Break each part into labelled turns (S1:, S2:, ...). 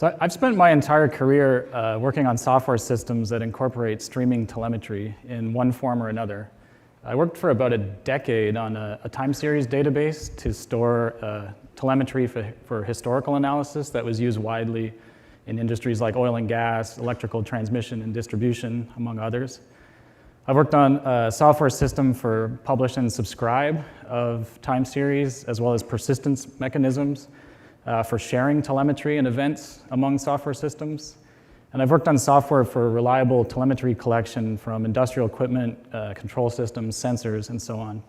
S1: So I've spent my entire career working on software systems that incorporate streaming telemetry in one form or another. I worked for about a decade on a time series database to store telemetry for historical analysis that was used widely in industries like oil and gas, electrical transmission and distribution, among others. I've worked on a software system for publish and subscribe of time series, as well as persistence mechanisms for sharing telemetry and events among software systems. And I've worked on software for reliable telemetry collection from industrial equipment, control systems, sensors, and so on.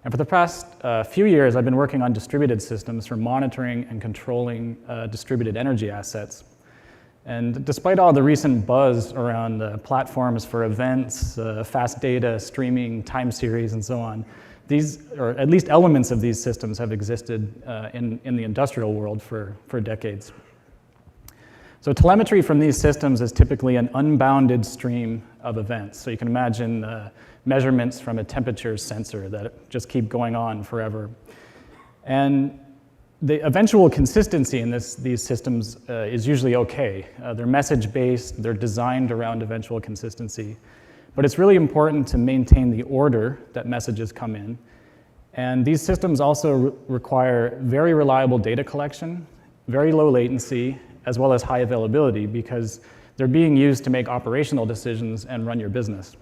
S1: And for the past few years, I've been working on distributed systems for monitoring and controlling distributed energy assets. And despite all the recent buzz around platforms for events, fast data, streaming, time series, and so on, these, or at least elements of these systems, have existed in the industrial world for decades. So telemetry from these systems is typically an unbounded stream of events. So you can imagine measurements from a temperature sensor that just keep going on forever. And the eventual consistency in these systems is usually okay. They're message-based, they're designed around eventual consistency. But it's really important to maintain the order that messages come in. And these systems also require very reliable data collection, very low latency, as well as high availability, because they're being used to make operational decisions and run your business.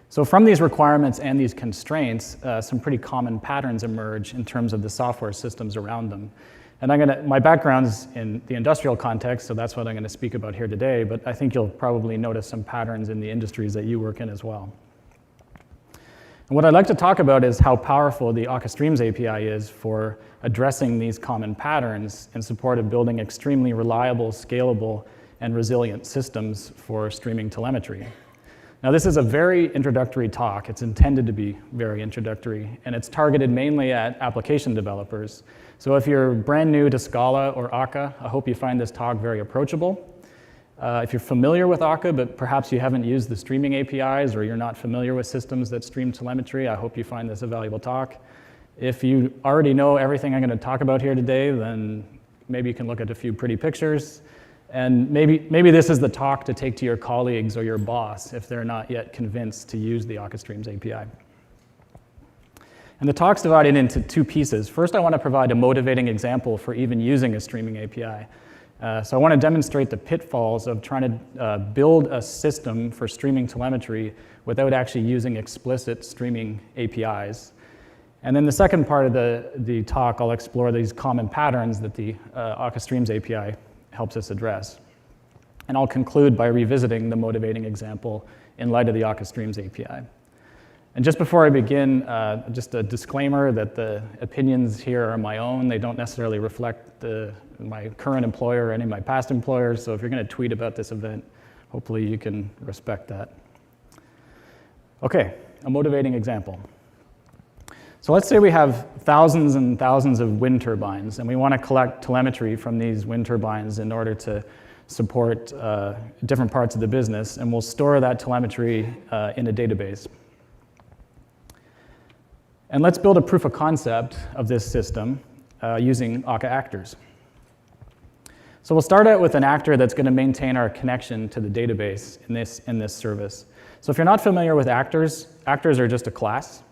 S1: So from these requirements and these constraints, some pretty common patterns emerge in terms of the software systems around them. And my background's in the industrial context, so that's what I'm going to speak about here today, but I think you'll probably notice some patterns in the industries that you work in as well. And what I'd like to talk about is how powerful the Akka Streams API is for addressing these common patterns in support of building extremely reliable, scalable, and resilient systems for streaming telemetry. Now, this is a very introductory talk. It's intended to be very introductory, and it's targeted mainly at application developers. So if you're brand new to Scala or Akka, I hope you find this talk very approachable. If you're familiar with Akka, but perhaps you haven't used the streaming APIs or you're not familiar with systems that stream telemetry, I hope you find this a valuable talk. If you already know everything I'm going to talk about here today, then maybe you can look at a few pretty pictures. And maybe this is the talk to take to your colleagues or your boss if they're not yet convinced to use the Akka Streams API. And the talk's divided into two pieces. First, I want to provide a motivating example for even using a streaming API. So I want to demonstrate the pitfalls of trying to build a system for streaming telemetry without actually using explicit streaming APIs. And then the second part of the talk, I'll explore these common patterns that the Akka Streams API helps us address. And I'll conclude by revisiting the motivating example in light of the Akka Streams API. And just before I begin, just a disclaimer that the opinions here are my own. They don't necessarily reflect my current employer or any of my past employers, so if you're going to tweet about this event, hopefully you can respect that. Okay, a motivating example. So let's say we have thousands and thousands of wind turbines, and we want to collect telemetry from these wind turbines in order to support different parts of the business, and we'll store that telemetry in a database. And let's build a proof of concept of this system using Akka actors. So we'll start out with an actor that's going to maintain our connection to the database in this service. So if you're not familiar with actors, actors are just a class.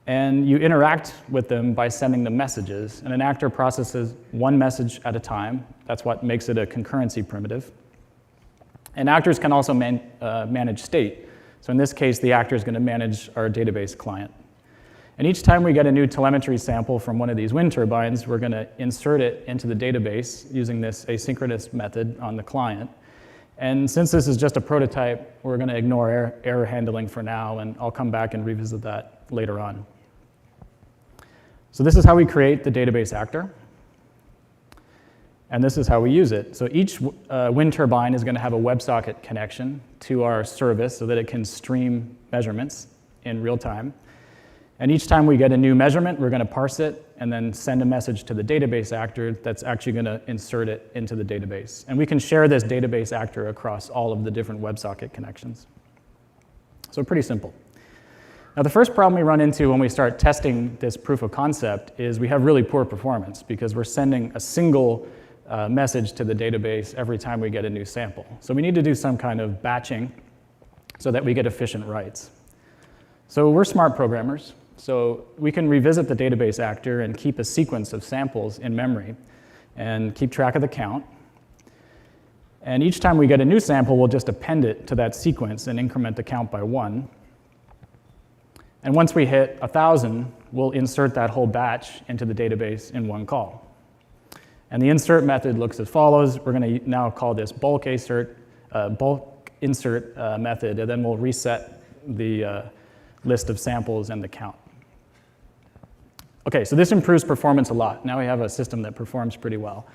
S1: And you interact with them by sending them messages. And an actor processes one message at a time. That's what makes it a concurrency primitive. And actors can also manage state. So in this case, the actor is going to manage our database client. And each time we get a new telemetry sample from one of these wind turbines, we're going to insert it into the database using this asynchronous method on the client. And since this is just a prototype, we're going to ignore error handling for now, and I'll come back and revisit that later on. So this is how we create the database actor. And this is how we use it. So each wind turbine is going to have a WebSocket connection to our service so that it can stream measurements in real time. And each time we get a new measurement, we're going to parse it and then send a message to the database actor that's actually going to insert it into the database. And we can share this database actor across all of the different WebSocket connections. So pretty simple. Now, the first problem we run into when we start testing this proof of concept is we have really poor performance because we're sending a single message to the database every time we get a new sample. So we need to do some kind of batching so that we get efficient writes. So we're smart programmers, so we can revisit the database actor and keep a sequence of samples in memory and keep track of the count. And each time we get a new sample, we'll just append it to that sequence and increment the count by 1. And once we hit 1,000, we'll insert that whole batch into the database in one call. And the insert method looks as follows. We're going to now call this bulk insert method, and then we'll reset the list of samples and the count. Okay, so this improves performance a lot. Now we have a system that performs pretty well.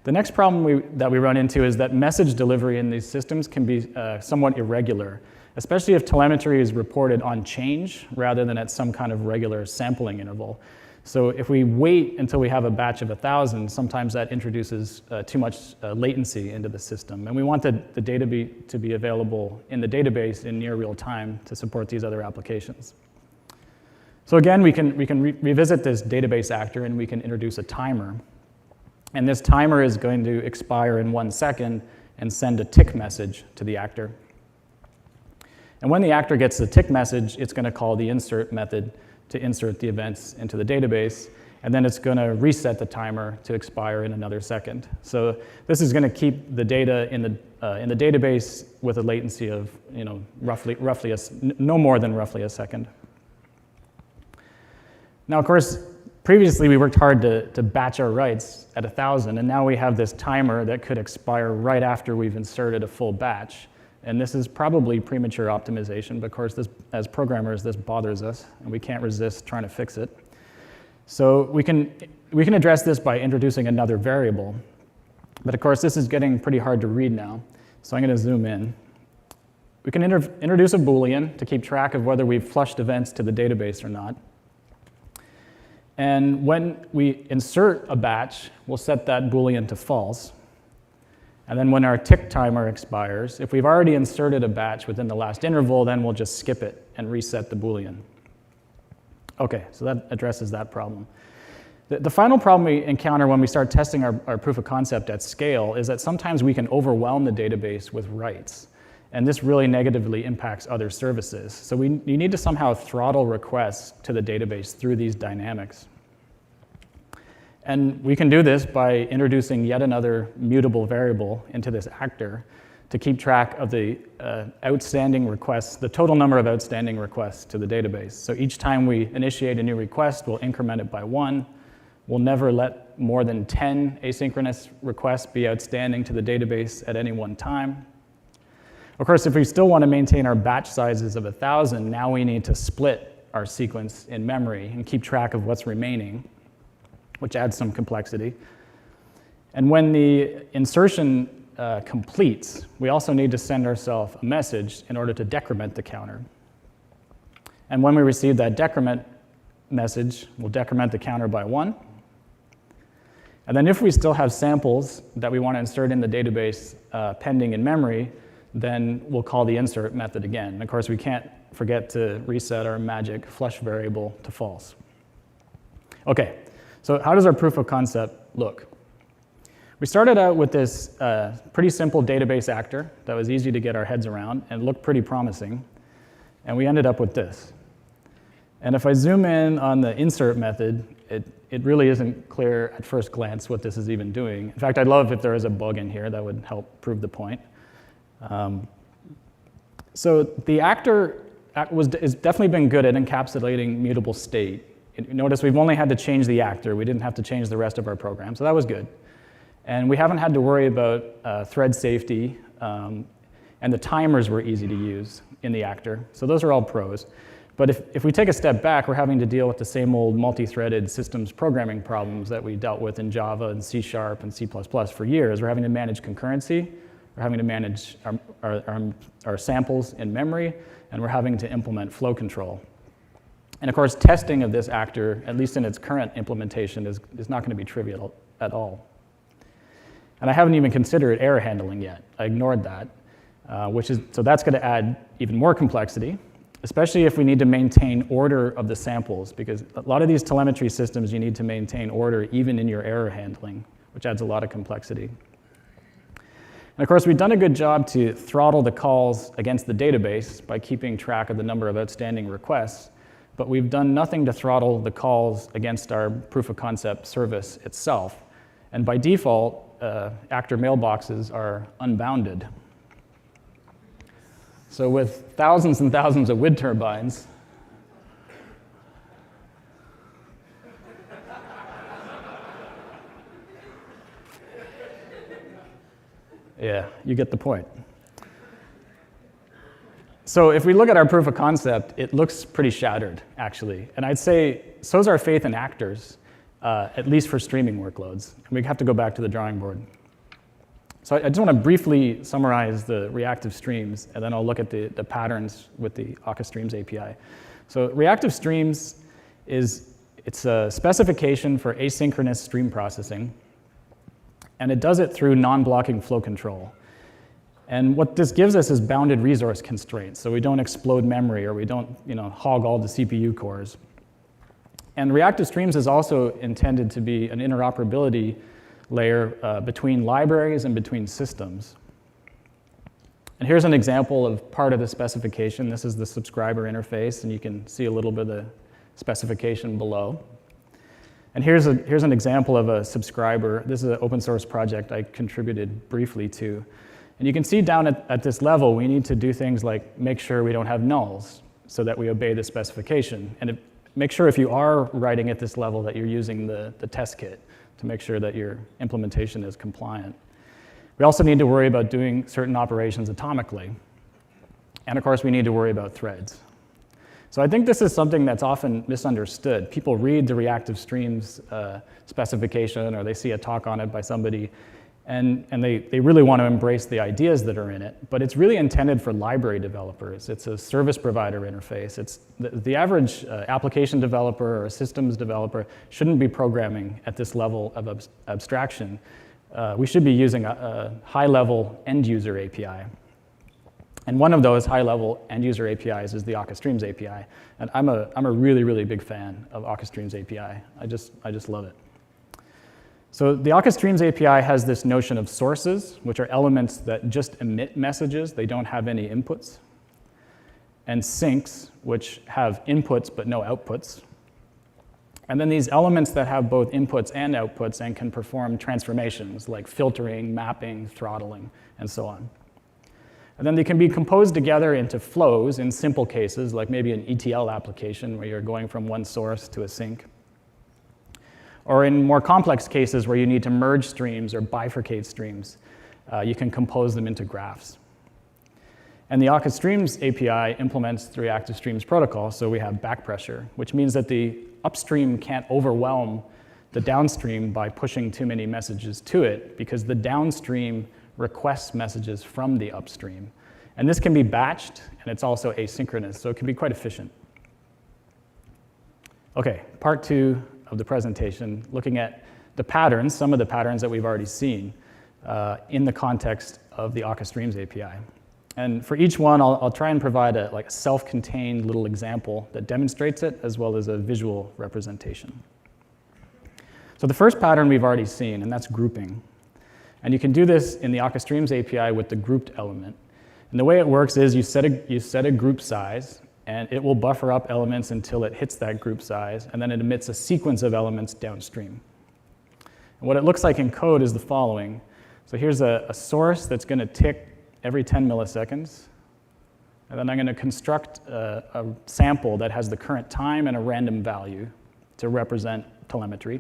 S1: The next problem that we run into is that message delivery in these systems can be somewhat irregular, especially if telemetry is reported on change rather than at some kind of regular sampling interval. So if we wait until we have a batch of 1,000, sometimes that introduces too much latency into the system. And we want the data to be available in the database in near real time to support these other applications. So again, we can revisit this database actor and we can introduce a timer. And this timer is going to expire in 1 second and send a tick message to the actor. And when the actor gets the tick message, it's going to call the insert method to insert the events into the database, and then it's going to reset the timer to expire in another second. So this is going to keep the data in the database with a latency of roughly no more than roughly a second. Now, of course, previously we worked hard to batch our writes at 1,000, and now we have this timer that could expire right after we've inserted a full batch. And this is probably premature optimization, but of course, as programmers, this bothers us, and we can't resist trying to fix it. So we can address this by introducing another variable. But of course, this is getting pretty hard to read now, so I'm going to zoom in. We can introduce a Boolean to keep track of whether we've flushed events to the database or not. And when we insert a batch, we'll set that Boolean to false. And then when our tick timer expires, if we've already inserted a batch within the last interval, then we'll just skip it and reset the Boolean. Okay, so that addresses that problem. The final problem we encounter when we start testing our proof of concept at scale is that sometimes we can overwhelm the database with writes. And this really negatively impacts other services. So you need to somehow throttle requests to the database through these dynamics. And we can do this by introducing yet another mutable variable into this actor to keep track of the outstanding requests, the total number of outstanding requests to the database. So each time we initiate a new request, we'll increment it by 1. We'll never let more than 10 asynchronous requests be outstanding to the database at any one time. Of course, if we still want to maintain our batch sizes of 1,000, now we need to split our sequence in memory and keep track of what's remaining, which adds some complexity. And when the insertion completes, we also need to send ourselves a message in order to decrement the counter. And when we receive that decrement message, we'll decrement the counter by 1. And then if we still have samples that we want to insert in the database pending in memory, then we'll call the insert method again. And of course, we can't forget to reset our magic flush variable to false. Okay. So how does our proof of concept look? We started out with this pretty simple database actor that was easy to get our heads around and looked pretty promising. And we ended up with this. And if I zoom in on the insert method, it really isn't clear at first glance what this is even doing. In fact, I'd love if there was a bug in here that would help prove the point. So the actor has definitely been good at encapsulating mutable state. Notice we've only had to change the actor. We didn't have to change the rest of our program, so that was good. And we haven't had to worry about thread safety, and the timers were easy to use in the actor. So those are all pros. But if we take a step back, we're having to deal with the same old multi-threaded systems programming problems that we dealt with in Java and C# and C++ for years. We're having to manage concurrency, we're having to manage our samples in memory, and we're having to implement flow control. And of course, testing of this actor, at least in its current implementation, is not going to be trivial at all. And I haven't even considered error handling yet. I ignored that, so that's going to add even more complexity, especially if we need to maintain order of the samples, because a lot of these telemetry systems, you need to maintain order even in your error handling, which adds a lot of complexity. And of course, we've done a good job to throttle the calls against the database by keeping track of the number of outstanding requests, but we've done nothing to throttle the calls against our proof of concept service itself. And by default, actor mailboxes are unbounded. So with thousands and thousands of wind turbines, yeah, you get the point. So if we look at our proof of concept, it looks pretty shattered, actually. And I'd say so's our faith in actors, at least for streaming workloads. And we have to go back to the drawing board. So I just want to briefly summarize the reactive streams, and then I'll look at the patterns with the Akka Streams API. So reactive streams it's a specification for asynchronous stream processing, and it does it through non-blocking flow control. And what this gives us is bounded resource constraints, so we don't explode memory or we don't hog all the CPU cores. And reactive streams is also intended to be an interoperability layer between libraries and between systems. And here's an example of part of the specification. This is the subscriber interface, and you can see a little bit of the specification below. And here's an example of a subscriber. This is an open source project I contributed briefly to. And you can see down at this level, we need to do things like make sure we don't have nulls so that we obey the specification. And make sure if you are writing at this level that you're using the test kit to make sure that your implementation is compliant. We also need to worry about doing certain operations atomically. And of course, we need to worry about threads. So I think this is something that's often misunderstood. People read the reactive streams specification, or they see a talk on it by somebody, and they really want to embrace the ideas that are in it, but it's really intended for library developers. It's a service provider interface. It's the average application developer or a systems developer shouldn't be programming at this level of abstraction. We should be using a high-level end-user API. And one of those high-level end-user APIs is the Akka Streams API. And I'm a really, really big fan of Akka Streams API. I just love it. So the Akka Streams API has this notion of sources, which are elements that just emit messages. They don't have any inputs. And sinks, which have inputs but no outputs. And then these elements that have both inputs and outputs and can perform transformations like filtering, mapping, throttling, and so on. And then they can be composed together into flows in simple cases, like maybe an ETL application where you're going from one source to a sink. Or in more complex cases where you need to merge streams or bifurcate streams, you can compose them into graphs. And the Akka Streams API implements the Reactive Streams protocol, so we have back pressure, which means that the upstream can't overwhelm the downstream by pushing too many messages to it, because the downstream requests messages from the upstream. And this can be batched, and it's also asynchronous, so it can be quite efficient. Okay, part 2 of the presentation, looking at the patterns, some of the patterns that we've already seen in the context of the Akka Streams API. And for each one, I'll try and provide a self-contained little example that demonstrates it, as well as a visual representation. So the first pattern we've already seen, and that's grouping. And you can do this in the Akka Streams API with the grouped element. And the way it works is you set a group size, and it will buffer up elements until it hits that group size, and then it emits a sequence of elements downstream. And what it looks like in code is the following. So here's a source that's going to tick every 10 milliseconds. And then I'm going to construct a sample that has the current time and a random value to represent telemetry.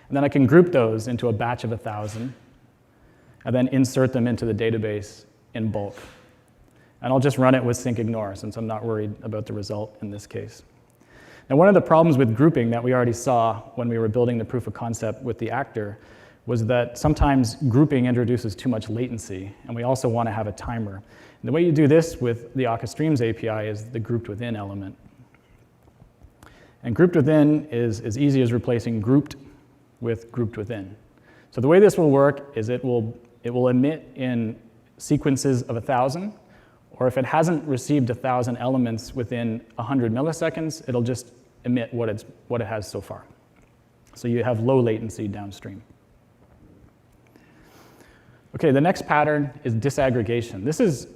S1: And then I can group those into a batch of 1,000, and then insert them into the database in bulk. And I'll just run it with sync ignore, since I'm not worried about the result in this case. Now, one of the problems with grouping that we already saw when we were building the proof of concept with the actor was that sometimes grouping introduces too much latency, and we also want to have a timer. And the way you do this with the Akka Streams API is the grouped within element. And grouped within is as easy as replacing grouped with grouped within. So the way this will work is it will emit in sequences of 1,000, or if it hasn't received 1,000 elements within 100 milliseconds, it'll just emit what it has so far. So you have low latency downstream. Okay, the next pattern is disaggregation. This is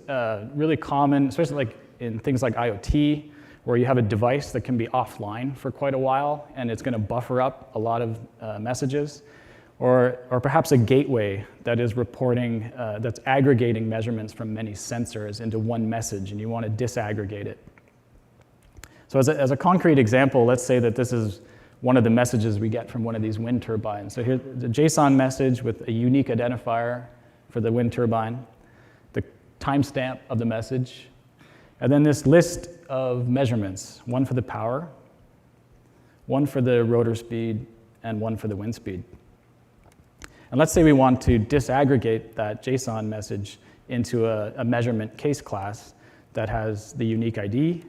S1: really common, especially like in things like IoT, where you have a device that can be offline for quite a while, and it's going to buffer up a lot of messages. Or perhaps a gateway that is reporting, that's aggregating measurements from many sensors into one message, and you want to disaggregate it. So as a concrete example, let's say that this is one of the messages we get from one of these wind turbines. So here's the JSON message with a unique identifier for the wind turbine, the timestamp of the message, and then this list of measurements, one for the power, one for the rotor speed, and one for the wind speed. And let's say we want to disaggregate that JSON message into a measurement case class that has the unique ID,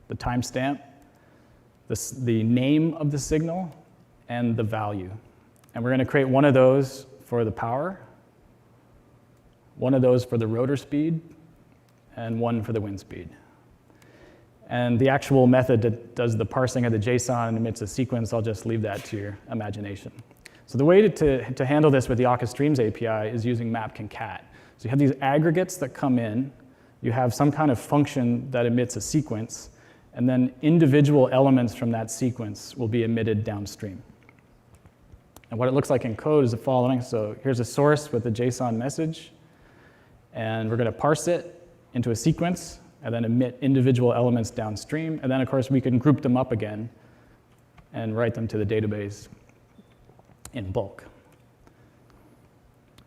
S1: the timestamp, the name of the signal, and the value. And we're going to create one of those for the power, one of those for the rotor speed, and one for the wind speed. And the actual method that does the parsing of the JSON and emits a sequence, I'll just leave that to your imagination. So the way to handle this with the Akka Streams API is using map concat. So you have these aggregates that come in, you have some kind of function that emits a sequence, and then individual elements from that sequence will be emitted downstream. And what it looks like in code is the following. So here's a source with a JSON message, and we're going to parse it into a sequence, and then emit individual elements downstream. And then, of course, we can group them up again and write them to the database in bulk.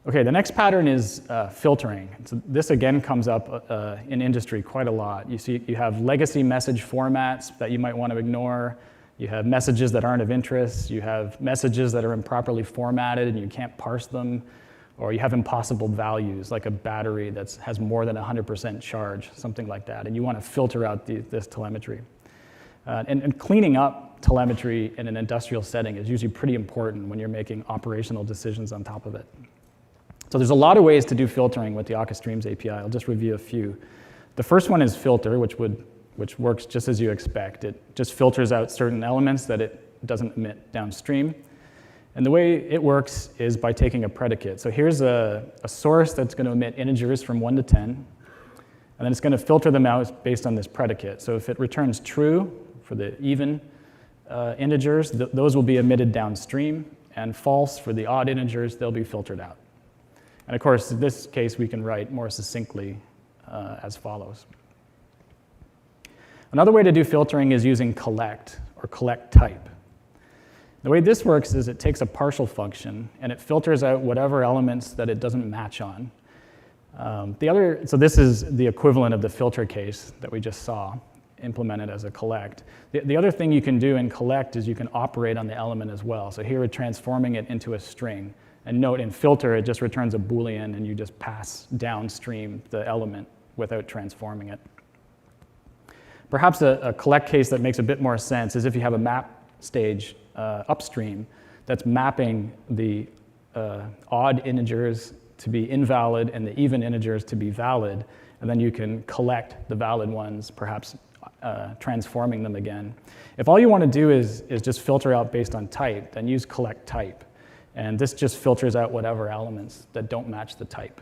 S1: Okay, the next pattern is filtering. So this again comes up in industry quite a lot. You see, you have legacy message formats that you might want to ignore. You have messages that aren't of interest. You have messages that are improperly formatted and you can't parse them. Or you have impossible values, like a battery that has more than 100% charge, something like that. And you want to filter out this telemetry. And cleaning up telemetry in an industrial setting is usually pretty important when you're making operational decisions on top of it. So there's a lot of ways to do filtering with the Akka Streams API. I'll just review a few. The first one is filter, which works just as you expect. It just filters out certain elements that it doesn't emit downstream. And the way it works is by taking a predicate. So here's a source that's going to emit integers from 1 to 10, and then it's going to filter them out based on this predicate. So if it returns true for the even integers, those will be emitted downstream, and false for the odd integers, they'll be filtered out. And of course, in this case, we can write more succinctly as follows. Another way to do filtering is using collect or collect type. The way this works is it takes a partial function and it filters out whatever elements that it doesn't match on. So this is the equivalent of the filter case that we just saw implemented as a collect. The other thing you can do in collect is you can operate on the element as well. So here we're transforming it into a string. And note in filter, it just returns a Boolean and you just pass downstream the element without transforming it. Perhaps a collect case that makes a bit more sense is if you have a map stage upstream that's mapping the odd integers to be invalid and the even integers to be valid, and then you can collect the valid ones, perhaps transforming them again. If all you want to do is just filter out based on type, then use collect type. And this just filters out whatever elements that don't match the type.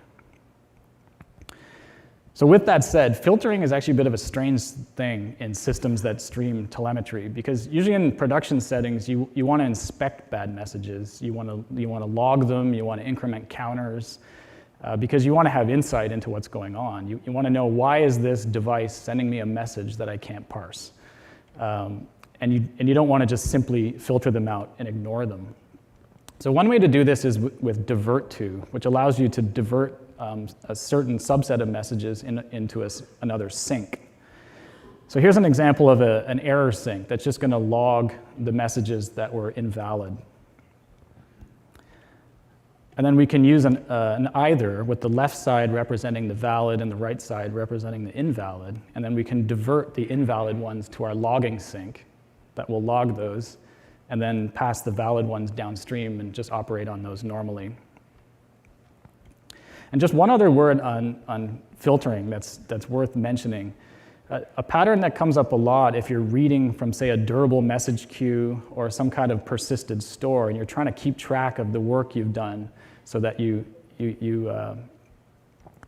S1: So with that said, filtering is actually a bit of a strange thing in systems that stream telemetry, because usually in production settings, you want to inspect bad messages. You want to log them. You want to increment counters, because you want to have insight into what's going on. You want to know, why is this device sending me a message that I can't parse? And you don't want to just simply filter them out and ignore them. So one way to do this is with divert to, which allows you to divert a certain subset of messages into another sink. So here's an example of an error sink that's just going to log the messages that were invalid. And then we can use an either with the left side representing the valid and the right side representing the invalid. And then we can divert the invalid ones to our logging sink that will log those, and then pass the valid ones downstream and just operate on those normally. And just one other word on filtering that's worth mentioning. A pattern that comes up a lot if you're reading from, say, a durable message queue or some kind of persisted store, and you're trying to keep track of the work you've done so that you you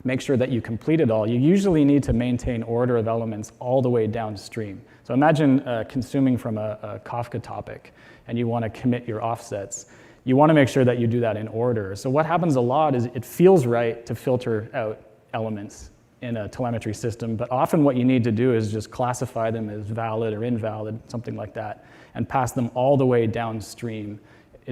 S1: make sure that you complete it all, you usually need to maintain order of elements all the way downstream. So imagine consuming from a Kafka topic, and you want to commit your offsets. You want to make sure that you do that in order. So what happens a lot is it feels right to filter out elements in a telemetry system, but often what you need to do is just classify them as valid or invalid, something like that, and pass them all the way downstream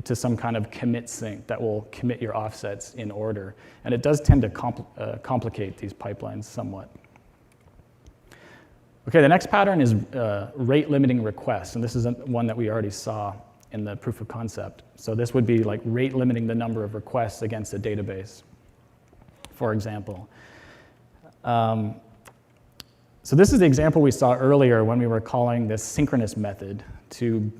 S1: to some kind of commit sync that will commit your offsets in order. And it does tend to complicate these pipelines somewhat. Okay, the next pattern is rate limiting requests, and this is one that we already saw in the proof of concept. So this would be like rate limiting the number of requests against a database, for example. So this is the example we saw earlier when we were calling this synchronous method to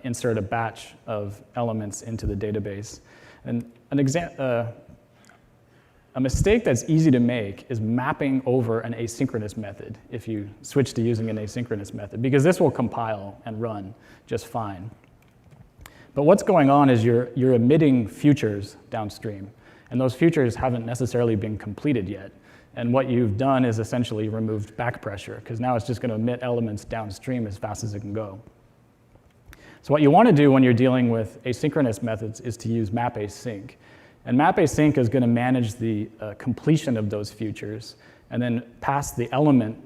S1: insert a batch of elements into the database. And a mistake that's easy to make is mapping over an asynchronous method if you switch to using an asynchronous method, because this will compile and run just fine. But what's going on is you're emitting futures downstream, and those futures haven't necessarily been completed yet. And what you've done is essentially removed back pressure, because now it's just going to emit elements downstream as fast as it can go. So what you want to do when you're dealing with asynchronous methods is to use map async. And map async is going to manage the completion of those futures and then pass the element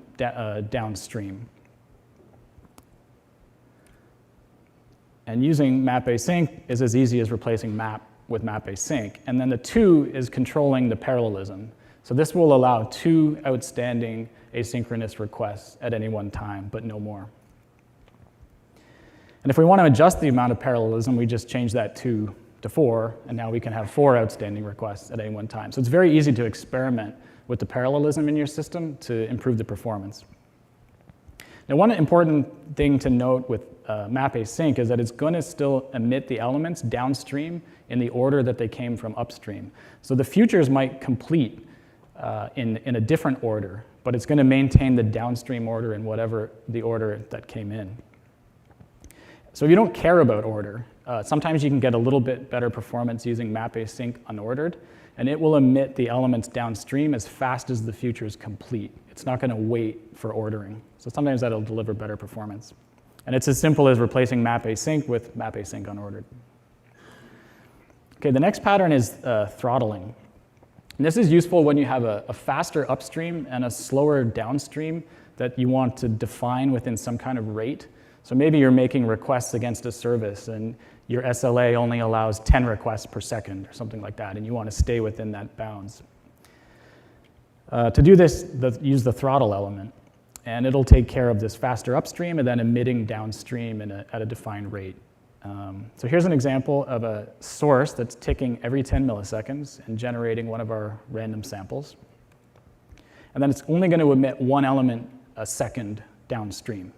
S1: downstream. And using map async is as easy as replacing map with map async. And then the two is controlling the parallelism. So this will allow 2 outstanding asynchronous requests at any one time, but no more. And if we want to adjust the amount of parallelism, we just change that 2 to 4, and now we can have 4 outstanding requests at any one time. So it's very easy to experiment with the parallelism in your system to improve the performance. Now, one important thing to note with map async is that it's going to still emit the elements downstream in the order that they came from upstream. So the futures might complete in a different order, but it's going to maintain the downstream order in whatever the order that came in. So if you don't care about order, sometimes you can get a little bit better performance using map async unordered, and it will emit the elements downstream as fast as the futures complete. It's not going to wait for ordering. So sometimes that'll deliver better performance. And it's as simple as replacing map async with map async unordered. Okay, the next pattern is throttling. And this is useful when you have a faster upstream and a slower downstream that you want to define within some kind of rate. So maybe you're making requests against a service and your SLA only allows 10 requests per second or something like that, and you want to stay within that bounds. To do this, use the throttle element, and it'll take care of this faster upstream and then emitting downstream at a defined rate. So here's an example of a source that's ticking every 10 milliseconds and generating one of our random samples. And then it's only going to emit 1 element a second downstream.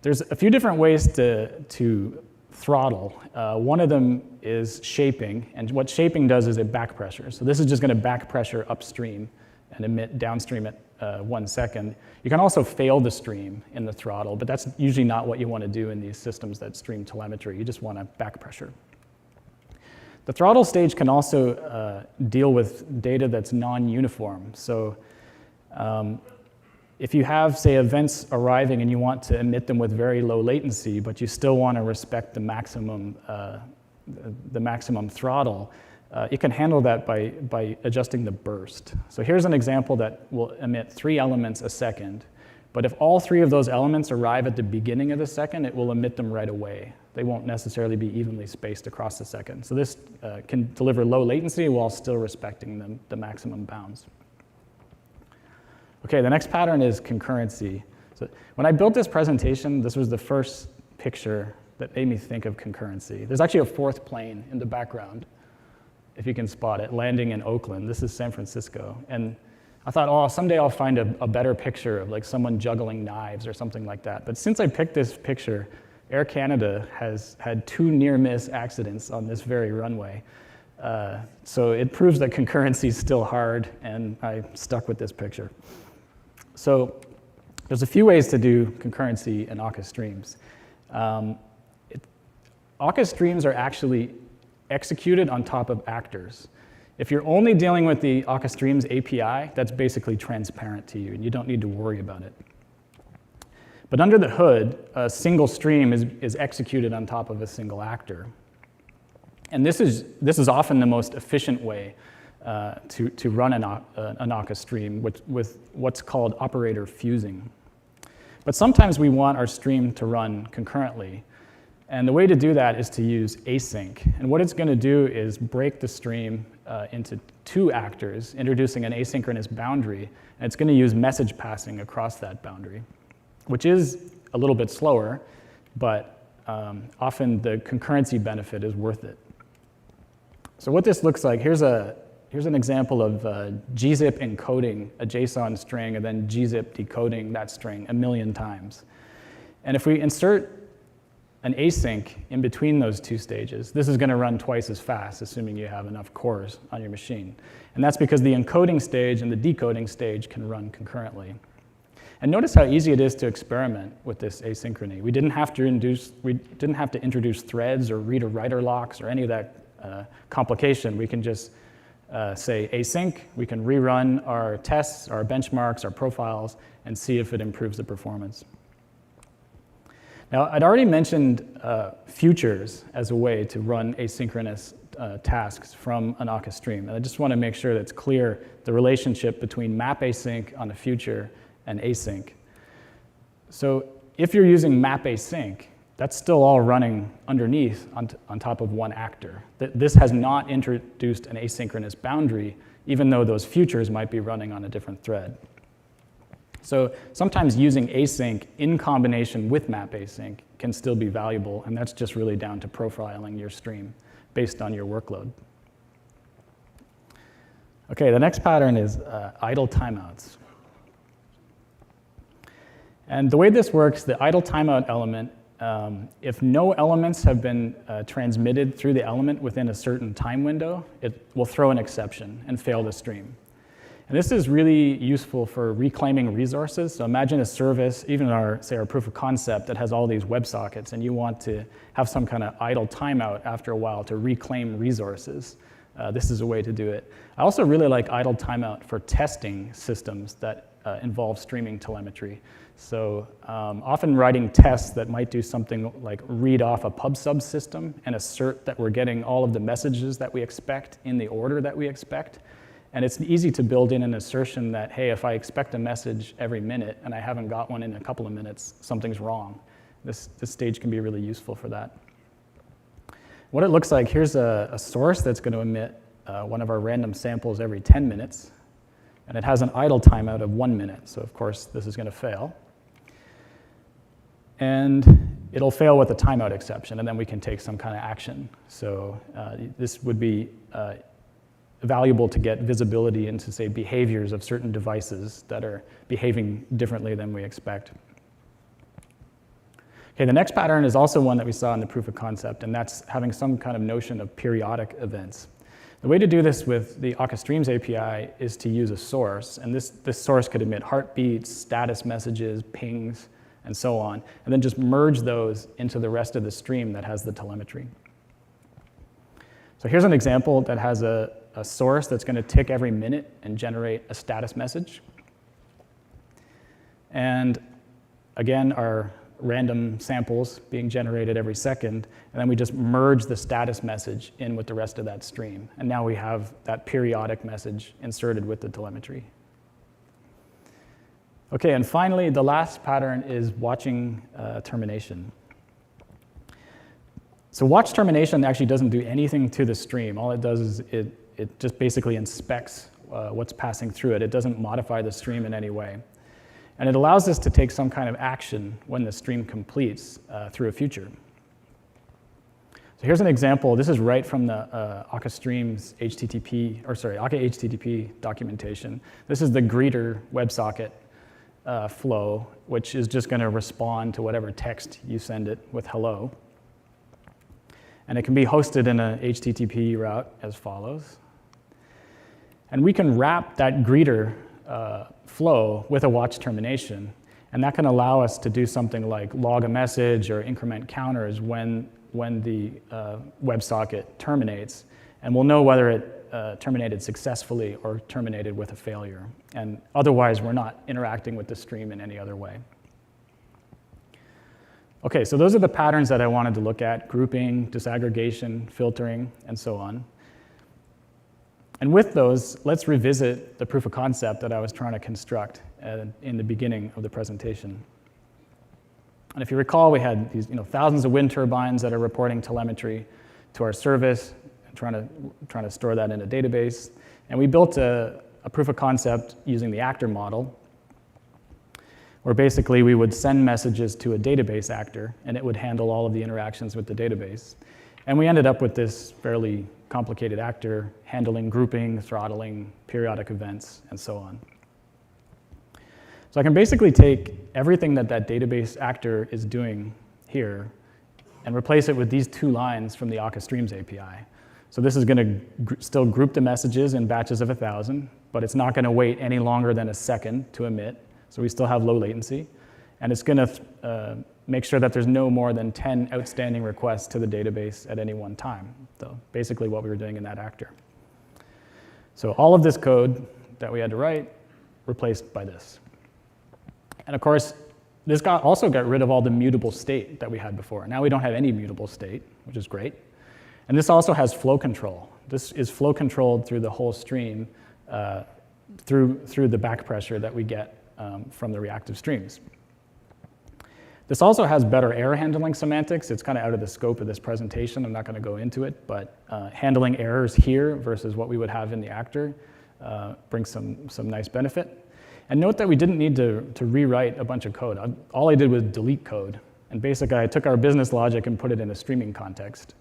S1: There's a few different ways to throttle. One of them is shaping, and what shaping does is it back pressures. So this is just going to back pressure upstream and emit downstream at 1 second. You can also fail the stream in the throttle, but that's usually not what you want to do in these systems that stream telemetry. You just want to back pressure. The throttle stage can also deal with data that's non-uniform. So if you have, say, events arriving and you want to emit them with very low latency, but you still want to respect the maximum throttle, it can handle that by adjusting the burst. So here's an example that will emit 3 elements a second. But if all 3 of those elements arrive at the beginning of the second, it will emit them right away. They won't necessarily be evenly spaced across the second. So this can deliver low latency while still respecting the maximum bounds. Okay, the next pattern is concurrency. So when I built this presentation, this was the first picture that made me think of concurrency. There's actually a 4th plane in the background, if you can spot it, landing in Oakland. This is San Francisco. And I thought, oh, someday I'll find a better picture of like someone juggling knives or something like that. But since I picked this picture, Air Canada has had 2 near-miss accidents on this very runway. So it proves that concurrency is still hard, and I stuck with this picture. So there's a few ways to do concurrency in Akka Streams. Akka Streams are actually executed on top of actors. If you're only dealing with the Akka Streams API, that's basically transparent to you, and you don't need to worry about it. But under the hood, a single stream is executed on top of a single actor. And this is often the most efficient way to run an Akka stream with what's called operator fusing. But sometimes we want our stream to run concurrently. And the way to do that is to use async. And what it's going to do is break the stream into two actors, introducing an asynchronous boundary. And it's going to use message passing across that boundary, which is a little bit slower, but often the concurrency benefit is worth it. So what this looks like, here's an example of gzip encoding a JSON string and then gzip decoding that string 1,000,000 times. And if we insert an async in between those two stages, this is going to run twice as fast, assuming you have enough cores on your machine. And that's because the encoding stage and the decoding stage can run concurrently. And notice how easy it is to experiment with this asynchrony. We didn't have to introduce threads or reader-writer locks or any of that complication. We can just say async. We can rerun our tests, our benchmarks, our profiles, and see if it improves the performance. Now, I'd already mentioned futures as a way to run asynchronous tasks from an Akka stream. And I just want to make sure that it's clear the relationship between map async on a future and async. So if you're using map async, that's still all running underneath on top of one actor. This has not introduced an asynchronous boundary, even though those futures might be running on a different thread. So sometimes using async in combination with map async can still be valuable, and that's just really down to profiling your stream based on your workload. Okay, the next pattern is idle timeouts. And the way this works, the idle timeout element, if no elements have been transmitted through the element within a certain time window, it will throw an exception and fail the stream. And this is really useful for reclaiming resources. So imagine a service, even say our proof of concept that has all these WebSockets, and you want to have some kind of idle timeout after a while to reclaim resources. This is a way to do it. I also really like idle timeout for testing systems that involve streaming telemetry. So often writing tests that might do something like read off a pub sub system and assert that we're getting all of the messages that we expect in the order that we expect. And it's easy to build in an assertion that, hey, if I expect a message every minute and I haven't got one in a couple of minutes, something's wrong. This stage can be really useful for that. What it looks like, here's a source that's going to emit one of our random samples every 10 minutes. And it has an idle timeout of 1 minute. So of course, this is going to fail. And it'll fail with a timeout exception, and then we can take some kind of action. So this would be valuable to get visibility into, say, behaviors of certain devices that are behaving differently than we expect. Okay, the next pattern is also one that we saw in the proof of concept, and that's having some kind of notion of periodic events. The way to do this with the Akka Streams API is to use a source, and this source could emit heartbeats, status messages, pings, and so on, and then just merge those into the rest of the stream that has the telemetry. So here's an example that has a source that's going to tick every minute and generate a status message. And again, our random samples being generated every second, and then we just merge the status message in with the rest of that stream. And now we have that periodic message inserted with the telemetry. Okay, and finally, the last pattern is watching termination. So watch termination actually doesn't do anything to the stream. All it does is it just basically inspects what's passing through it. It doesn't modify the stream in any way. And it allows us to take some kind of action when the stream completes through a future. So here's an example. This is right from the Akka Streams Akka HTTP documentation. This is the greeter WebSocket flow, which is just going to respond to whatever text you send it with hello. And it can be hosted in a HTTP route as follows. And we can wrap that greeter flow with a watch termination. And that can allow us to do something like log a message or increment counters when the WebSocket terminates. And we'll know whether it terminated successfully or terminated with a failure. And otherwise, we're not interacting with the stream in any other way. Okay, so those are the patterns that I wanted to look at: grouping, disaggregation, filtering, and so on. And with those, let's revisit the proof of concept that I was trying to construct in the beginning of the presentation. And if you recall, we had these thousands of wind turbines that are reporting telemetry to our service, and trying to store that in a database. And we built a proof of concept using the actor model, where basically we would send messages to a database actor, and it would handle all of the interactions with the database. And we ended up with this fairly complicated actor handling grouping, throttling, periodic events, and so on. So I can basically take everything that database actor is doing here and replace it with these two lines from the Akka Streams API. So this is going to still group the messages in batches of 1,000, but it's not going to wait any longer than a second to emit. So we still have low latency. And it's going to make sure that there's no more than 10 outstanding requests to the database at any one time. So basically what we were doing in that actor. So all of this code that we had to write replaced by this. And of course, this also got rid of all the mutable state that we had before. Now we don't have any mutable state, which is great. And this also has flow control. This is flow controlled through the whole stream through the back pressure that we get from the reactive streams. This also has better error handling semantics. It's kind of out of the scope of this presentation. I'm not going to go into it, but handling errors here versus what we would have in the actor brings some nice benefit. And note that we didn't need to rewrite a bunch of code. All I did was delete code. And basically, I took our business logic and put it in a streaming context.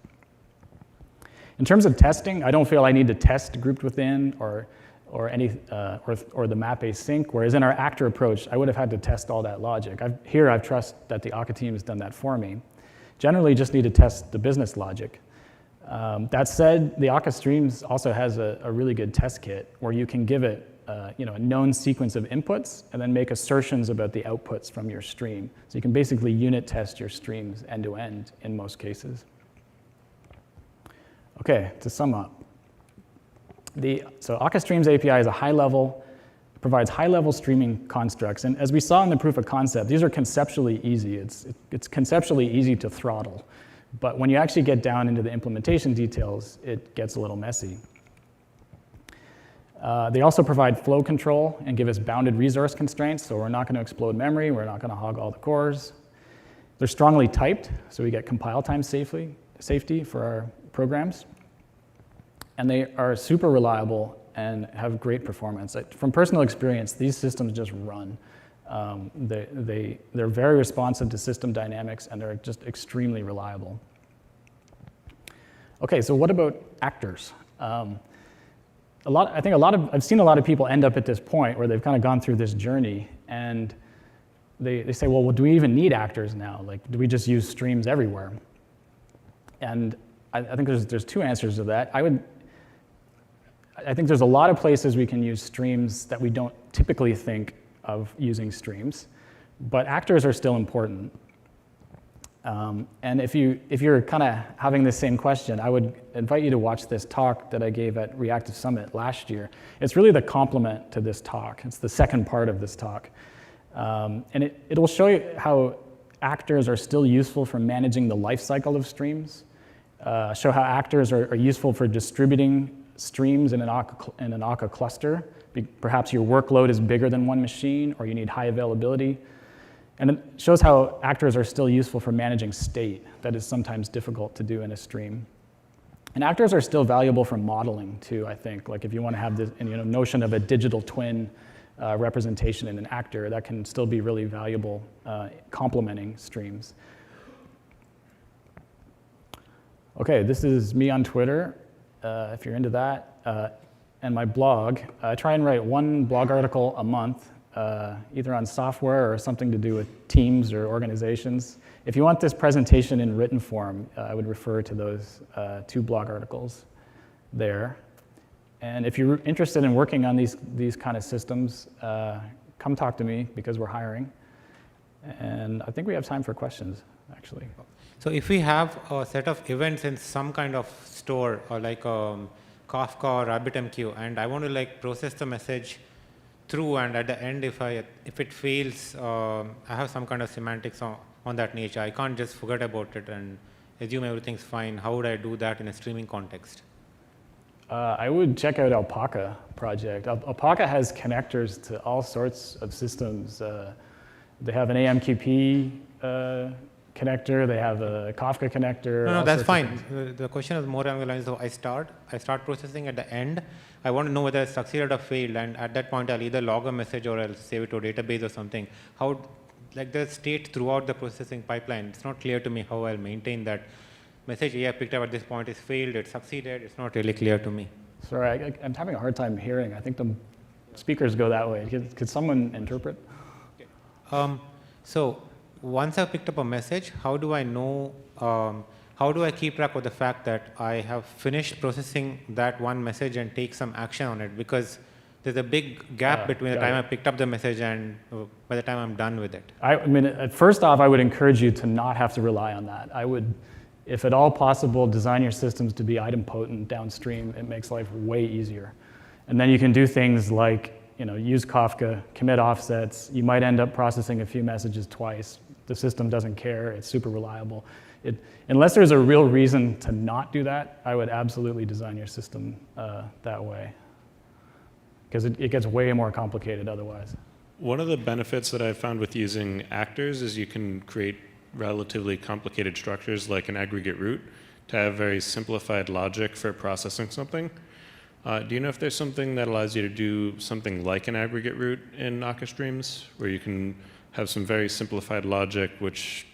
S1: In terms of testing, I don't feel I need to test grouped within or the map async, whereas in our actor approach, I would have had to test all that logic. I trust that the Akka team has done that for me. Generally, just need to test the business logic. That said, the Akka Streams also has a really good test kit where you can give it a known sequence of inputs and then make assertions about the outputs from your stream. So you can basically unit test your streams end to end in most cases. Okay, to sum up. So Akka Streams API is provides high-level streaming constructs. And as we saw in the proof of concept, these are conceptually easy. It's conceptually easy to throttle. But when you actually get down into the implementation details, it gets a little messy. They also provide flow control and give us bounded resource constraints, so we're not going to explode memory, we're not going to hog all the cores. They're strongly typed, so we get compile time safety for our programs. And they are super reliable and have great performance. From personal experience, these systems just run. They're very responsive to system dynamics, and they're just extremely reliable. Okay, so what about actors? I've seen a lot of people end up at this point where they've kind of gone through this journey, and they say, well, do we even need actors now? Like, do we just use streams everywhere? And I think there's two answers to that. I think there's a lot of places we can use streams that we don't typically think of using streams, but actors are still important. And if you're kind of having the same question, I would invite you to watch this talk that I gave at Reactive Summit last year. It's really the complement to this talk. It's the second part of this talk. And it'll show you how actors are still useful for managing the life cycle of streams, show how actors are useful for distributing streams in an Akka cluster. Perhaps your workload is bigger than one machine, or you need high availability. And it shows how actors are still useful for managing state that is sometimes difficult to do in a stream. And actors are still valuable for modeling too, I think. Like if you want to have this notion of a digital twin representation in an actor, that can still be really valuable complementing streams. Okay, this is me on Twitter, if you're into that, and my blog. I try and write one blog article a month, either on software or something to do with teams or organizations. If you want this presentation in written form, I would refer to those two blog articles there. And if you're interested in working on these kind of systems, come talk to me because we're hiring. And I think we have time for questions, actually.
S2: So if we have a set of events in some kind of store or like Kafka or RabbitMQ, and I want to like process the message through, and at the end, if it fails, I have some kind of semantics on that nature. I can't just forget about it and assume everything's fine. How would I do that in a streaming context?
S1: I would check out Alpaca project. Alpaca has connectors to all sorts of systems. They have an AMQP connector. They have a Kafka connector.
S2: No, that's fine. The question is more along the lines of I start processing at the end. I want to know whether it succeeded or failed, and at that point, I'll either log a message or I'll save it to a database or something. How, like the state throughout the processing pipeline, it's not clear to me how I'll maintain that message I picked up at this point is failed, it succeeded. It's not really clear to me.
S1: Sorry, I'm having a hard time hearing. I think the speakers go that way. Could someone interpret?
S2: Okay. So once I've picked up a message, how do I know, how do I keep track of the fact that I have finished processing that one message and take some action on it? Because there's a big gap between the time I picked up the message and by the time I'm done with it.
S1: I mean, first off, I would encourage you to not have to rely on that. I would, if at all possible, design your systems to be idempotent downstream. It makes life way easier. And then you can do things like, use Kafka, commit offsets. You might end up processing a few messages twice. The system doesn't care. It's super reliable. Unless there's a real reason to not do that, I would absolutely design your system that way, because it gets way more complicated otherwise.
S3: One of the benefits that I've found with using actors is you can create relatively complicated structures like an aggregate root to have very simplified logic for processing something. Do you know if there's something that allows you to do something like an aggregate root in Akka Streams, where you can have some very simplified logic which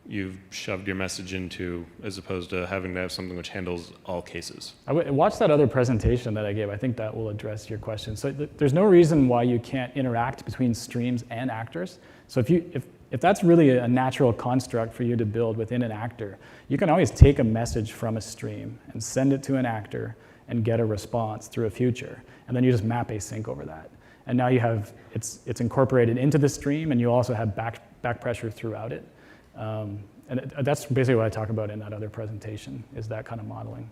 S3: you've shoved your message into, as opposed to having to have something which handles all cases?
S1: Watch that other presentation that I gave. I think that will address your question. So there's no reason why you can't interact between streams and actors. So if that's really a natural construct for you to build within an actor, you can always take a message from a stream and send it to an actor and get a response through a future. And then you just map async over that. And now you have, it's incorporated into the stream, and you also have back pressure throughout it. And that's basically what I talk about in that other presentation, is that kind of modeling.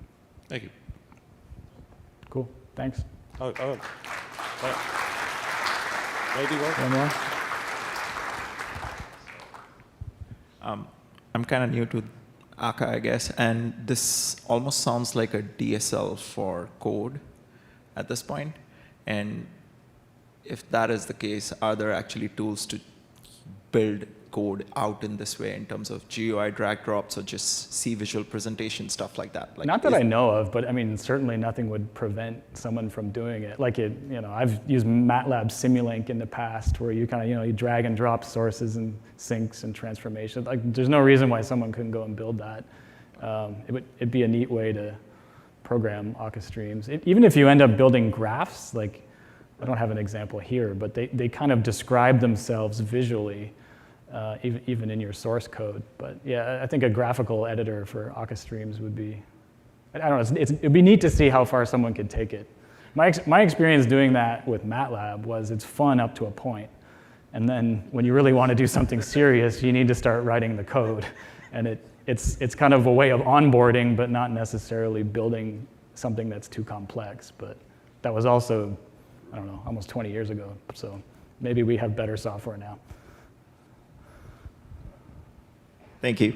S3: Thank you.
S1: Cool, thanks.
S4: Maybe one
S1: more?
S5: I'm kind of new to Akka, I guess, and this almost sounds like a DSL for code at this point. And if that is the case, are there actually tools to build code out in this way in terms of GUI drag drops or just see visual presentation, stuff like that? Like,
S1: not that I know of, but I mean, certainly nothing would prevent someone from doing it. Like I've used MATLAB Simulink in the past, where you kind of, you drag and drop sources and syncs and transformations. Like, there's no reason why someone couldn't go and build that. It'd be a neat way to program Akka Streams. Even if you end up building graphs, like, I don't have an example here, but they kind of describe themselves visually, even in your source code. But yeah, I think a graphical editor for Akka Streams would be, I don't know, it'd be neat to see how far someone could take it. My experience doing that with MATLAB was it's fun up to a point. And then when you really want to do something serious, you need to start writing the code. And it's kind of a way of onboarding, but not necessarily building something that's too complex. But that was also, I don't know, almost 20 years ago. So maybe we have better software now.
S5: Thank you.